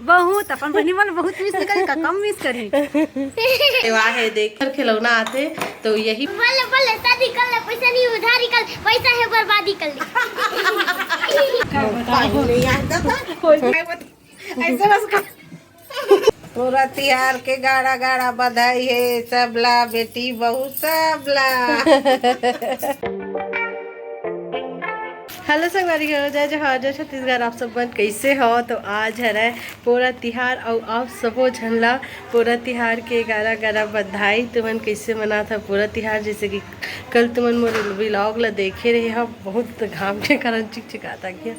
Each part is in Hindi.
बहुत अपन बहनी मन बहुत मिस करी का कम मिस करी वाह है देख कर खिलौना आते तो यही बोले बोले शादी कर ले, पैसा नहीं उधारी कर, पैसा है बर्बादी कर ले। पूरा तिहार के गाड़ा गाड़ा बधाई है सबला बेटी बहू सबला। हेलो संगवारी हो जय जय जय छत्तीसगढ़। आप सब बन कैसे हो? तो आज है पूरा तिहार और आप सबो झनला पूरा तिहार के गारा गारा बधाई। तुमन कैसे मना था पूरा तिहार? जैसे कि कल तुमन मोर व्लॉग ला देखे रहे हो, बहुत घाम के कारण चिकचिकाता किया।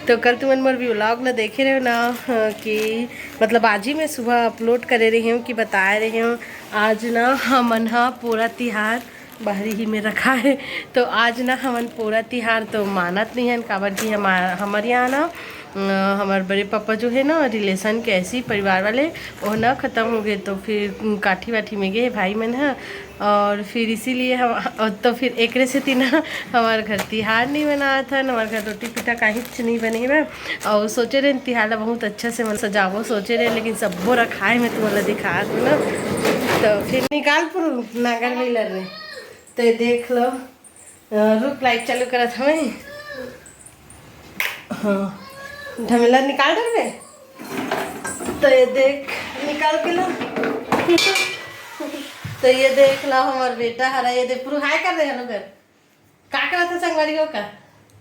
तो कल तुमन मोर व्लॉग ला देखे रहे हो ना कि मतलब आज ही मैं सुबह अपलोड करे रही हूँ कि बता रही हूँ आज ना हमन हा पूरा तिहार बाहरी ही में रखा है। तो आज ना हमन पूरा तिहार तो मानत नहीं है, काबर कि हमारे यहाँ ना हमारे बड़े पापा जो है ना रिलेशन के ऐसे परिवार वाले वो ना ख़त्म हो गए। तो फिर काठी वाठी में गए भाई मन है, और फिर इसीलिए हम तो फिर एक से तीन हमारे घर तिहार नहीं बना था, हमारे घर रोटी पीठा कहीं नहीं बने मैं। और सोचे रहे तिहार ला बहुत अच्छा से मतलब सजावो सोचे रहे, लेकिन सबो रखा है मैं तुम्हारा दिखा दूँ ना। तो फिर निकाल पूरा नागर में लड़ रहे तो ये देख लो। रुक लाइट चालू करा था मैं। हाँ ढमेला निकाल डर में तो ये देख निकाल के लो। तो ये देख लो हमारा बेटा हरा, ये देख पूरा हाय कर रहे हैं लोग। क्या करा था संगवारी हो का?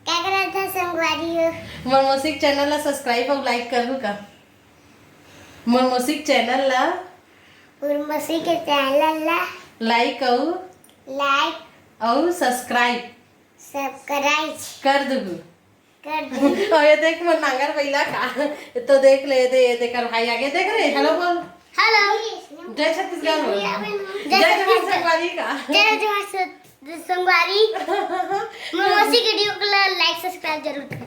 क्या कर रहा था संगवारी हो? मनमोसिक चैनल ला सब्सक्राइब और लाइक कर का? मनमोसिक चैनल ला मनमोसिक के चैनल ला लाइक और सब्सक्राइब कर दूँ। और ये देख मन नांगर बैला का तो देख ले ये देख भाई आगे देख रहे। हेलो बोल। हेलो जय छत्तीसगढ़ बोल। जय जवाहर संगवारी का। जय जवाहर संगवारी। मनमोसिक वीडियो को लाइक सब्सक्राइब जरूर करें।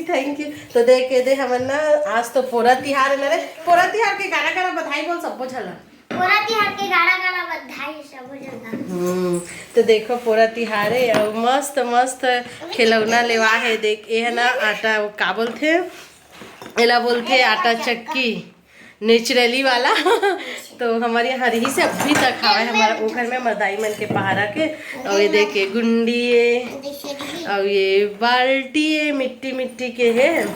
Thank you. तो देख ये दे हमन ना आज तो पूरा तिहार है ना रे। पूरा तिहार के गाना गाना बधाई बोल सबको चला। पूरा तिहार के गाड़ा गाड़ा बधाई सबको चला। तो देखो पूरा तिहार है और मस्त मस्त खिलौना लेवा है। देख ये है ना आटा का बोलते एला बोलते आटा चक्की नेचुरली वाला। तो हमारे यहाँ रही से अभी तक खावा है हमारा वो घर में मदाई मन के पहाड़ा के। और ये देखिए गुंडी है और ये बाल्टी है मिट्टी मिट्टी के है।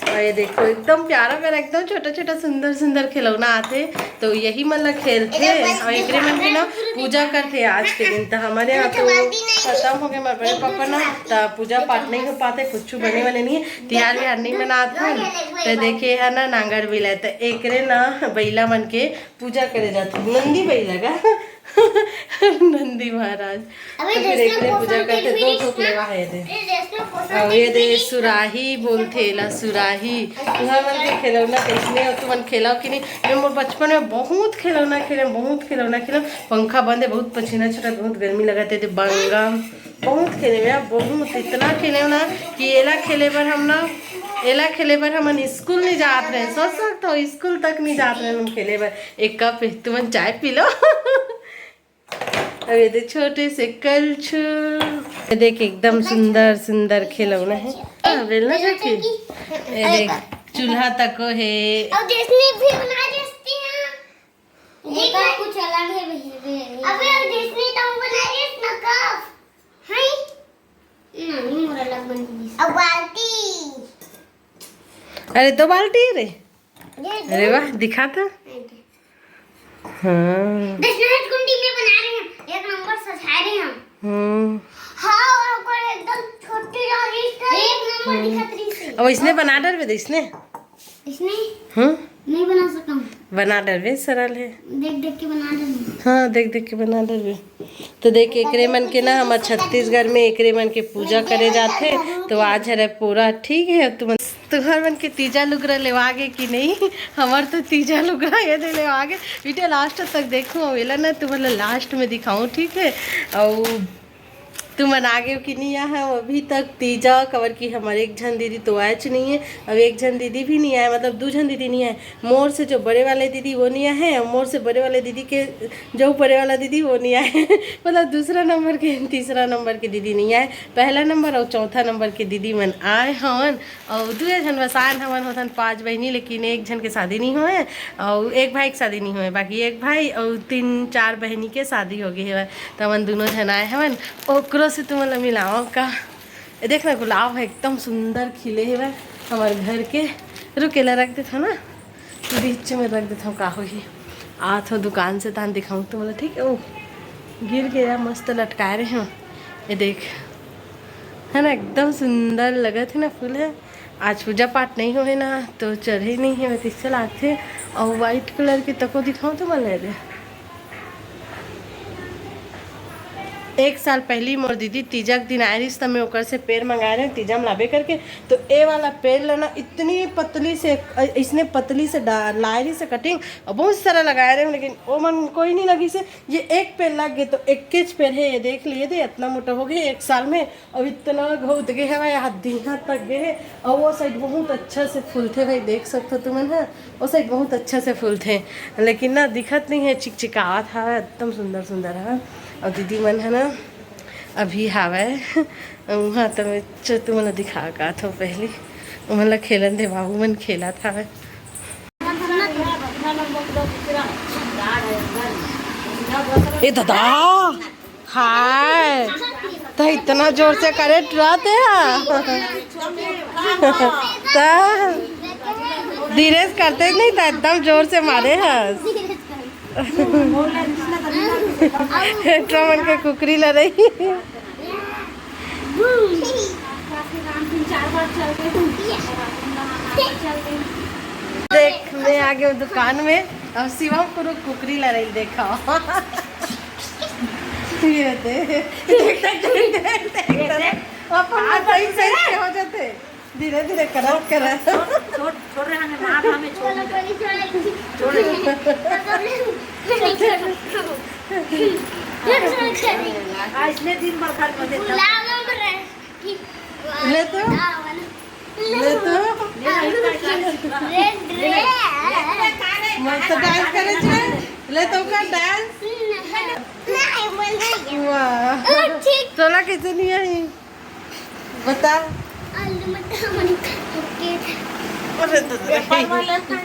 और ये देखो एकदम प्यारा प्यारा एकदम छोटा छोटा सुंदर सुंदर खिलौना आते। तो यही मतलब खेलते और एक मन की ना पूजा करते आज के दिन। तो हमारे यहाँ तो खत्म हो गया, हमारे पापा ना तो पूजा पाठ नहीं हो पाते, कुछ बने वाले नहीं है, तिहार बिहार नहीं मनाते। तो देखिए है ना नांगर बैला तो एक ना बैला मन के पूजा करे जाते नंदी बैला का नंदी महाराज। तो फिर एक पूजा करते दो ठोक लेवा है दे। और ये दे सुराही बोलते ला सुराही। तुम्हारा मन के खिलौना कैसने हो तुम खेलाओ कि नहीं? मैं मोर बचपन में बहुत खिलौना खेले पंखा बंद है, बहुत पसीना छूटा, बहुत गर्मी लगाते थे, बंगा बहुत खेले में बहुत इतना खेले ना कि एला खेले पर हम स्कूल नहीं जाते रहे। सोच सकते हो स्कूल तक नहीं जाते रहे हम खेले पर। एक कप तुम चाय पी लो। अरे दे छोटे से कलछू देख एकदम सुंदर सुंदर खिलौना है। बेलना सकी ये देख चूल्हा तक है। अब डिज्नी भी बना देती हैं। देखो कुछ अलग है अबे अब डिज्नी तो बना रही है ना कप हाय नहीं मोर अलग बन गई। अब बाल्टी अरे दो बाल्टी है रे। अरे वाह दिखा था। हाँ दशहरा कुंडी में बना रहे हैं, एक नंबर सजा रहे हैं हम। हाँ और एकदम छोटी वाली एक नंबर दिखत रही से। अब इसने बना डर वे इसने नहीं बना सका बना डर वे सरल है। देख देख के बना डर। हाँ देख देख के बना डर वे। तो देख एकरे मन के ना हमारे छत्तीसगढ़ में एकरे मन के पूजा करे जाते। तो आज है पूरा ठीक है। तुम्हारे मन के तीजा लुगरा लेवागे कि नहीं? हमार तो तीजा लुगरा ये दे लेवागे। वीडियो लास्ट तक देखो वेला ना तुम्हारा लास्ट में दिखाऊं ठीक है। और तुम आगे की नहीं आया है अभी तक तीजा कवर की हमारे एक जन दीदी तो आए नहीं है, अब एक जन दीदी भी नहीं आए, मतलब 2 जन दीदी नहीं आए। मोर से जो बड़े वाले दीदी वो नहीं आए और मोर से बड़े वाले दीदी के जो बड़े वाला दीदी वो नहीं आए मतलब दूसरा नंबर के तीसरा नंबर के दीदी नहीं आए, पहला नंबर और चौथा नंबर के दीदी मन आए हवन। और 2 जन बसान हवन होथन 5 बहनी, लेकिन एक जन के शादी नहीं हुए और एक भाई की शादी नहीं हुए, बाकी एक भाई और 3-4 बहनी के शादी हो गई है। तो हमन दोनों जन आए हवन। ओकरो से तुम मिलाओ का देख ना, गुलाब है एकदम सुंदर खिले हुए हमारे घर के। रुकेला रख देता ना बीच में रख देता हूँ का हो ही आ थो दुकान से तान दिखाऊँ तो बोला ठीक है। ओ गिर गया, मस्त लटकाए रहे हैं ये देख, है ना एकदम सुंदर लगा थे ना फूल है। आज पूजा पाठ नहीं हुए ना तो चढ़े नहीं है वैसे चला थे। और वाइट कलर के तको दिखाऊँ तो मैं ले दे। 1 साल पहली मोर दीदी तीजा के दिन आए रही तब मैं ओकर से पेड़ मंगाए रहे तीजा में लाबे करके। तो ए वाला पेड़ लेना इतनी पतली से इसने पतली से लाए रही से कटिंग और बहुत सारा लगाए रहे, लेकिन वो मन कोई नहीं लगी से। ये एक पेड़ लग गए तो 21 पेड़ है, ये देख लिए थे इतना मोटा हो गए 1 साल में। और इतना घोट गए है भाई, हद्दी तक गए है। और वो साइड बहुत अच्छा से फूल थे भाई, देख सकते हो तुम है, वो साइड बहुत अच्छा से फूल थे, लेकिन ना दिखत नहीं है, चिकचिकावत है एकदम सुंदर सुंदर है। और दीदी मन है ना अभी हावे वहाँ तो मैं तुम्हें दिखा का था पहले मतलब खेलन दे बाबू मन खेला था। ए दादा हाय तो इतना जोर से करे ट्राते धीरे करते नहीं था, एकदम जोर से मारे हैं मन के कुकरी ल रही। देख मैं आ गया दुकान में, अब शिवम पूरा कुकरी ल रही देखा ये सही हो जाते धीरे धीरे करा करा छोड़ रहे हैं मां हमें छोड़ इसने दिन भर घर में देता ले तो मस्त डांस करे छे, ले तो का डांस वाह तोला कैसे नहीं आई बता।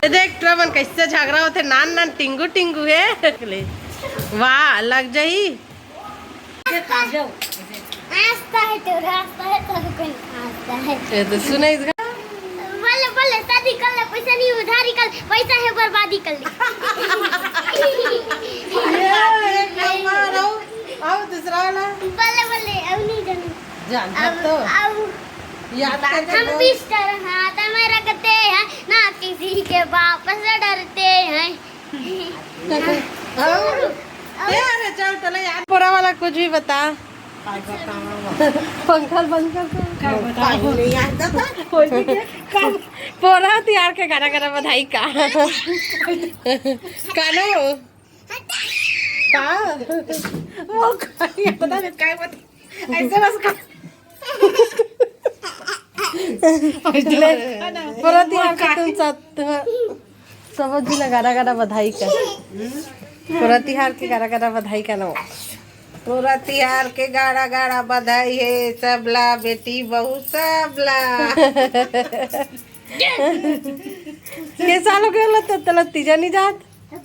देख ट्रबन कैसे झगड़ा होते, नान नान टिंगू टिंगू है वाह लग जाही। आस्ता है तो रास्ता है तो कोई आस्ता है ये तो सुने इसका बोले बोले शादी कर ले, पैसा नहीं उधारी कर, पैसा है बर्बादी कर ले। ये एक नंबर आओ दूसरा वाला बोले बोले अब नहीं जानता तो अब याद हम 20 तरह हाथ में रखते हैं ना किसी के बाप से डरते हैं। अरे चल चलो यार पूरा वाला कुछ भी बता। पंखा बंद कर पूरा तैयार के गाना गाना बधाई का कानो का वो पता नहीं काय बता ऐसे बस का पूरा तैयार का तुम साथ समझ भी गाना गाना बधाई का पूरा तिहार के गाना गाना बधाई का ना पूरा तिहार के गाड़ा गाड़ा बधाई है सबला बेटी बहू सबला। के साल हो गए तो तला तीजा नहीं जात 5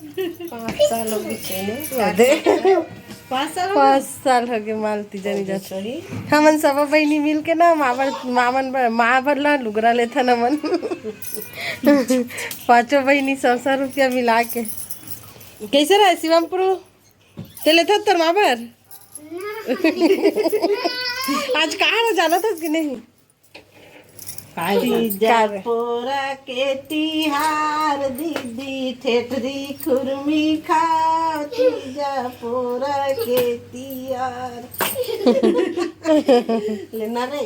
साल हो गए 5 साल हो गए माल तीजा नहीं जात। हमन सब बहनी मिल के ना माँ भर ला लुगरा लेता न मन 5 बहनी 100 रुपया मिला के कैसे रहा शिवमपुर ते लेता तर माँ भर आज कहाँ जाना था कि नहीं तीजा पोरा के तिहार दीदी ठेठरी खुरमी खाओ तीजा पोरा के तिहार लेना रे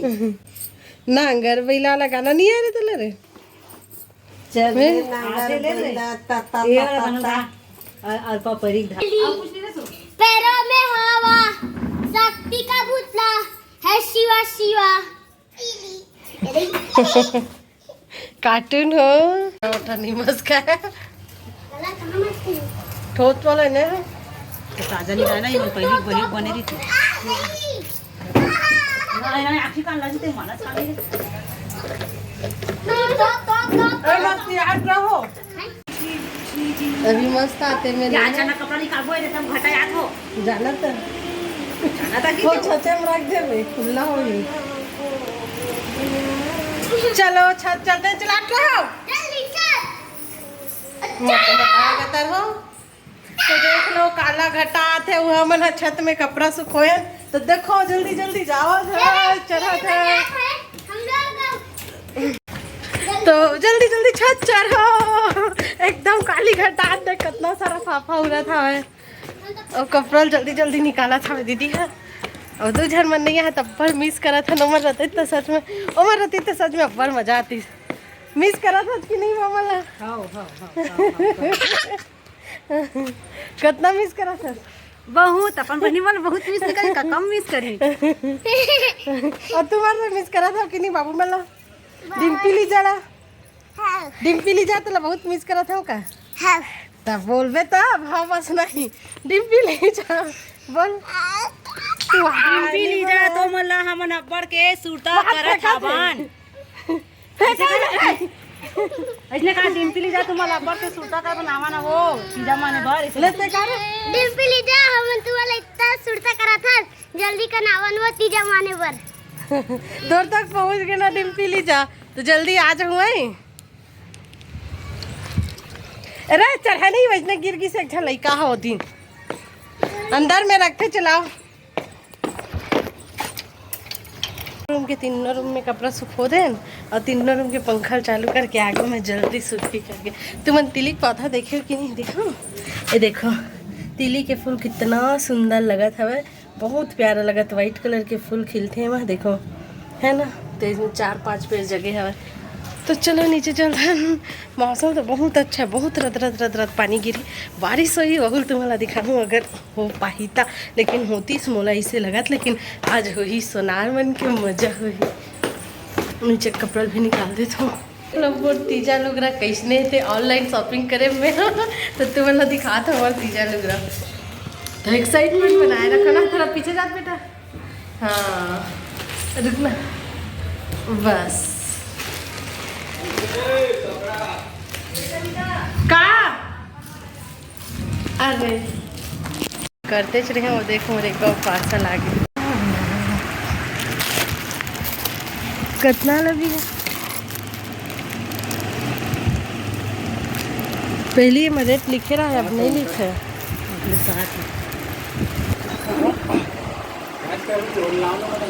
ना घर बैला लगाना नहीं आ रहे तले रे चले नागर बैला ता ता ता पैरों में हवा शक्ति का भूतला शिवा शिवा कार्टून हो मोठा निमस काय ठोत वाला ने ताजा निघाला नाही मग पहिली भरी बनेली ती नाही नाही आखी काढला ते मला सांगितलं अभी मस्त आते मेरे अचानक कपड़ा निकाल बोए तब घटा याद हो जाना तो जाना था कि वो छत में रख दे भाई खुला हो गई चलो छत चलते चलाते रहो बताया हो तो देख लो काला घटा आते हुआ मन छत में कपड़ा सुखोए तो देखो जल्दी जल्दी जाओ चढ़ा था तो जल्दी जल्दी छत चढ़ो एकदम काली घटा दे कितना सारा फाफा उड़ा था और कपड़ा जल्दी जल्दी निकाला था दीदी है और दो झर मन नहीं है तब पर मिस करा था नंबर रहते तो सच में उम्र रहती तो सच में अब्बर मजा आती मिस करा था कि नहीं मामला कितना मिस करा था बहुत अपन बहनी मन बहुत मिस करी का कम मिस करी और तुम्हारा मिस करा था कि नहीं बाबू मला डिम्पली जड़ा डिम्पली जा तो बहुत मिस करा था का तब बोलबे तब हाँ बस नहीं डिम्पली जा बोल डिम्पली जा तो मला हमन अब्बर के सूटा करत हवन ऐसने का डिम्पली जा तो मला अब्बर के सूटा कर बनावा ना वो सीधा माने भर लेते कर डिम्पली जा हमन तुम्हाला इतना सुरता करा था जल्दी का नावन वो तीजा माने पर दूर तक पहुंच गए ना डिम्पली जा तो जल्दी आ जाऊँ अरे चढ़ा नहीं बजने गिरगी से अच्छा लड़का होती अंदर में रखते चलाओ रूम के तीनों रूम में कपड़ा सुखो दे और तीनों रूम के पंखा चालू करके आगे में जल्दी सूखी करके तुम तिली पौधा देखियो कि नहीं देखो ये देखो तिली के फूल कितना सुंदर लगा था वह बहुत प्यारा लगा था वाइट कलर के फूल खिलते हैं वहाँ देखो है ना तो इसमें 4-5 पेड़ जगह है तो चलो नीचे चलते हैं मौसम तो बहुत अच्छा है बहुत रत पानी गिरी बारिश हुई वही तुम्हारा दिखाऊँ अगर हो पाही था लेकिन होती मोला इसे लगा लेकिन आज हुई सोनार मन के मजा हुई नीचे कपड़ा भी निकाल देता हूँ लोग तीजा लोग रहा कैसने थे ऑनलाइन शॉपिंग करे में तो तुम्हारा दिखा था हमारा तीजा लोग रहा तो एक्साइटमेंट बनाए रखो ना थोड़ा पीछे जात बेटा हाँ रुकना बस का अरे करते च रहे वो देखो मेरे को पार्सल आ गया कितना लगी है पहले ये रेट लिखे रहा है अब नहीं लिखे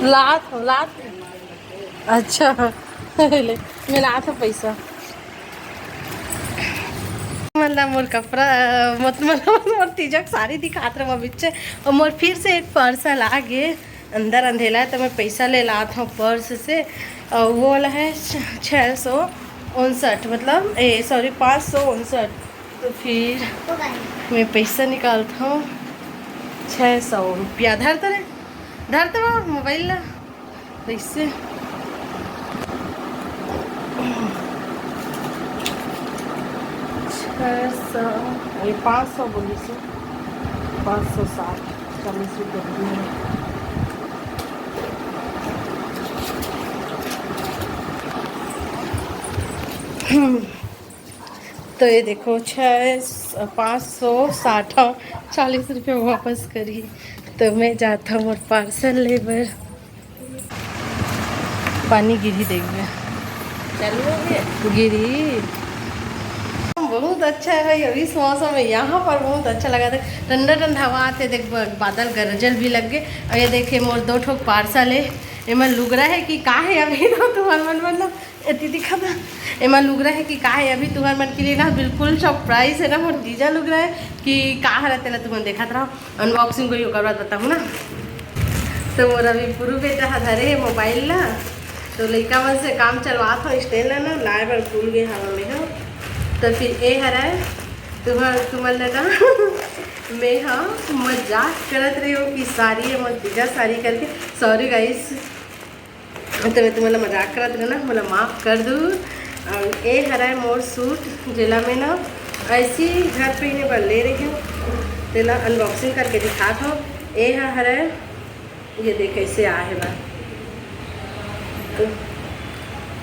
लात लात अच्छा मैं लात पैसा मतलब मोर कपड़ा मतलब मोर तीजक साड़ी दिखात रहा बिच्चे और मोर फिर से एक पार्सल आ गए अंदर अंधेला है तो मैं पैसा ले लाता हूँ पर्स से और वो वाला है 659 मतलब 559 तो फिर मैं पैसा निकालता हूँ 600 रुपया धरते मोबाइल ला पैसे 500 बोली से 560 40 रुपये तो ये देखो 560 40 रुपये वापस करी तो मैं जाता हूँ और पार्सल लेकर पानी गिरी देख गया चालू हो गया गिरी बहुत अच्छा है भाई अभी इस मौसम में यहाँ पर बहुत अच्छा लगा था ठंडा ठंडा हवा आते देख बादल गरजल भी लग गए और ये देखिए मोर 2 ठोक पार्सल है एमन लुग रहा है कि का है अभी तो तुम्हार मन मतलब इतनी दिखा था एमन लुग रहा है कि का है अभी तुम्हार मन के लिए ना बिल्कुल सरप्राइज है ना मोर जीजा लुग रहा है कि का है तेला तुम देखा रहा अनबॉक्सिंग को ओकर बाद बताऊँ ना तो मोर अभी पुरु बेटा धरे है मोबाइल ला तो लड़का मन से काम चलवा था स्टैंड ला ना लाए पर भूल गए हवा में हो तो फिर ए हरा तुम्हारे लगा मैं हाँ मजाक करत रही हूँ कि साड़ी है मत दीजा साड़ी करके सॉरी गाइस तो मैं तुम्हाला मजाक करत रहे ना, मला माफ़ कर दू। और ये हरा है मोर सूट जिला में ना ऐसी घर पे इन्हें पर ले रही हूँ, तेला अनबॉक्सिंग करके दिखा दो। ये हरा है, ये देख कैसे आ है बात। तो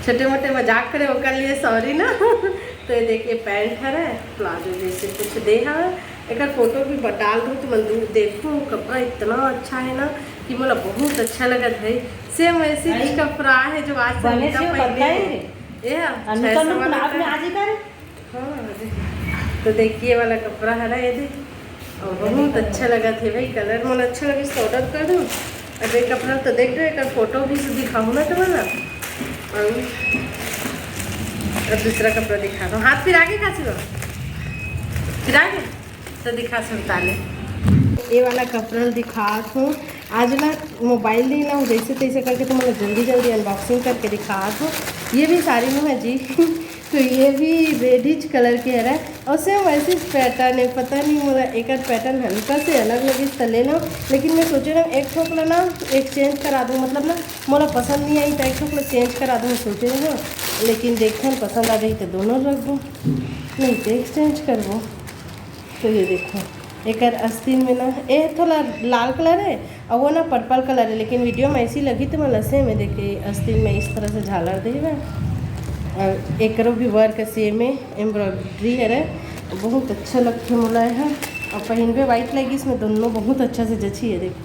छोटे मोटे मजाक करे ओकर लिए सॉरी ना। तो ये देखिए पैंट है प्लाजो जैसे कुछ दे है। एक फोटो भी डाल दूँ तो मैं देखूँ, कपड़ा इतना अच्छा है ना कि मुझे बहुत अच्छा लगा है। सेम वैसे ही कपड़ा है जो आज बने से पहले ये हाँ। तो देखिए वाला कपड़ा है ना ये देख, और बहुत अच्छा लगा थे भाई, कलर मुझे अच्छा लगे तो ऑर्डर कर दूँ। और ये कपड़ा तो देख रहे एक फोटो भी दिखाऊँ ना तुम्हारा। और दूसरा कपड़ा दिखा दो, हाथ फिर आगे खासी हो फिर आगे तो दिखा सकता है। ये वाला कपड़ा दिखा दूँ आज ना, मोबाइल दी ना जैसे तैसे करके तो मतलब जल्दी जल्दी अनबॉक्सिंग करके दिखा दूँ। ये भी साड़ी में है जी। तो ये भी रेडिश कलर के है और सेम वैसे पैटर्न है, पता नहीं मुझे एक पैटर्न हल्का से अलग लगे तो ले लो। लेकिन मैं सोचे ना एक ठोकला ना एक्सचेंज करा दूँ, मतलब ना मोला पसंद नहीं आई तो एक ठोकला चेंज करा दूँ सोचे ना। लेकिन देखन पसंद आ गई तो दोनों रख दूँ, नहीं तो एक्सचेंज कर दूँ। तो ये देखो एक आस्तीन में ना ये थोड़ा लाल कलर है और वो ना पर्पल कलर है, लेकिन वीडियो में ऐसी लगी तो मैं लसे में देखे आस्तीन में इस तरह से झालर दे हुआ। और एक भी वर्क सेम में एम्ब्रॉयडरी है, बहुत अच्छा लगता है मुला है। और पहन पे वाइट लगी, इसमें दोनों बहुत अच्छा से जची है देखो।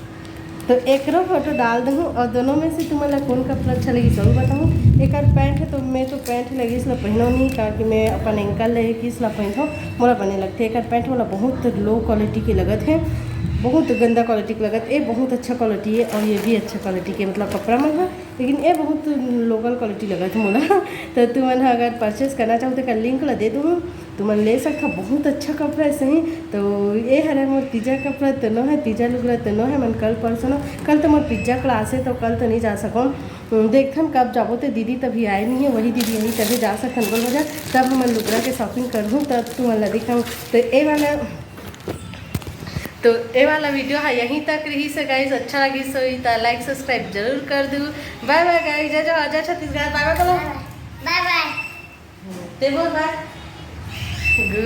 तो एक फोटो डाल दूँ और दोनों में से तुम्हारा कौन कपड़ा अच्छा लगी जरूर बताऊँ। एक पैंट है तो मैं तो पैंट लगी इसलिए पहनो नहीं, कारण कि मैं अपन एंकल ले कि इसलिए पहनो मोला बने लगते। एक पैंट वाला बहुत लो क्वालिटी की लगत है, बहुत गंदा क्वालिटी की लगत। ये बहुत अच्छा क्वालिटी है और ये भी अच्छा क्वालिटी के मतलब कपड़ा मन है, लेकिन ये बहुत लोकल क्वालिटी लगत है मोला। तो तुमन अगर परचेस करना चाहो तो लिंक ला दे दूँ, तुमन ले सकता। बहुत अच्छा कपड़ा है सही। तो ये हर मोर तीजा कपड़ा तो न है, तीजा लुगड़ा तो न है मन कल परसों कल तो मोर पिज्जा क्लास है तो कल तो नहीं जा सकूँ। देखन कब जाबो तो दीदी तभी आए नहीं है, वही दीदी यहीं तभी जा सकन बोल वजह तब हम लुगड़ा के शॉपिंग करूँ तब तुम्हारा दिखाऊँ। तो ये वाला वीडियो है यहीं तक रही से गाइस। अच्छा लगी सो लाइक सब्सक्राइब जरूर कर दूँ। बाय बाय गाइस, जय जय अजय छत्तीसगढ़। बाय बाय करो, बाय बाय। ते बोल बाय। गुड।